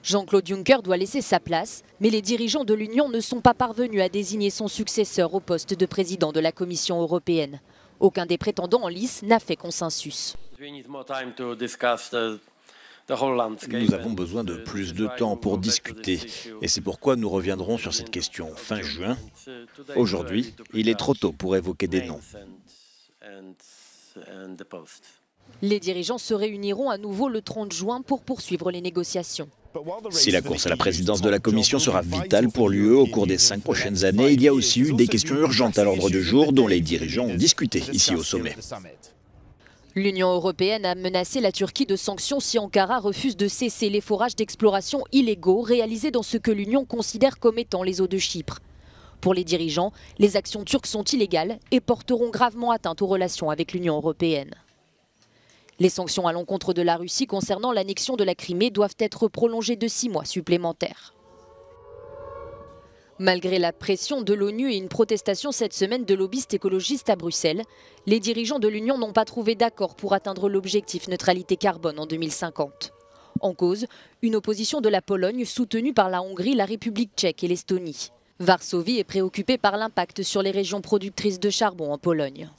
Jean-Claude Juncker doit laisser sa place, mais les dirigeants de l'Union ne sont pas parvenus à désigner son successeur au poste de président de la Commission européenne. Aucun des prétendants en lice n'a fait consensus. Nous avons besoin de plus de temps pour discuter et c'est pourquoi nous reviendrons sur cette question fin juin. Aujourd'hui, il est trop tôt pour évoquer des noms. Les dirigeants se réuniront à nouveau le 30 juin pour poursuivre les négociations. Si la course à la présidence de la Commission sera vitale pour l'UE au cours des 5 prochaines années, il y a aussi eu des questions urgentes à l'ordre du jour dont les dirigeants ont discuté ici au sommet. L'Union européenne a menacé la Turquie de sanctions si Ankara refuse de cesser les forages d'exploration illégaux réalisés dans ce que l'Union considère comme étant les eaux de Chypre. Pour les dirigeants, les actions turques sont illégales et porteront gravement atteinte aux relations avec l'Union européenne. Les sanctions à l'encontre de la Russie concernant l'annexion de la Crimée doivent être prolongées de 6 mois supplémentaires. Malgré la pression de l'ONU et une protestation cette semaine de lobbyistes écologistes à Bruxelles, les dirigeants de l'Union n'ont pas trouvé d'accord pour atteindre l'objectif neutralité carbone en 2050. En cause, une opposition de la Pologne soutenue par la Hongrie, la République tchèque et l'Estonie. Varsovie est préoccupée par l'impact sur les régions productrices de charbon en Pologne.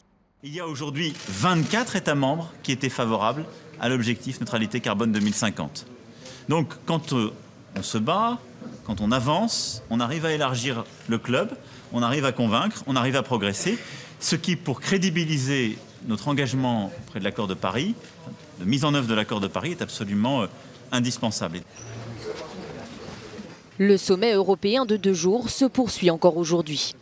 Il y a aujourd'hui 24 États membres qui étaient favorables à l'objectif neutralité carbone 2050. Donc quand on se bat, quand on avance, on arrive à élargir le club, on arrive à convaincre, on arrive à progresser, ce qui, pour crédibiliser notre engagement auprès de l'accord de Paris, de mise en œuvre de l'accord de Paris, est absolument indispensable. Le sommet européen de 2 jours se poursuit encore aujourd'hui.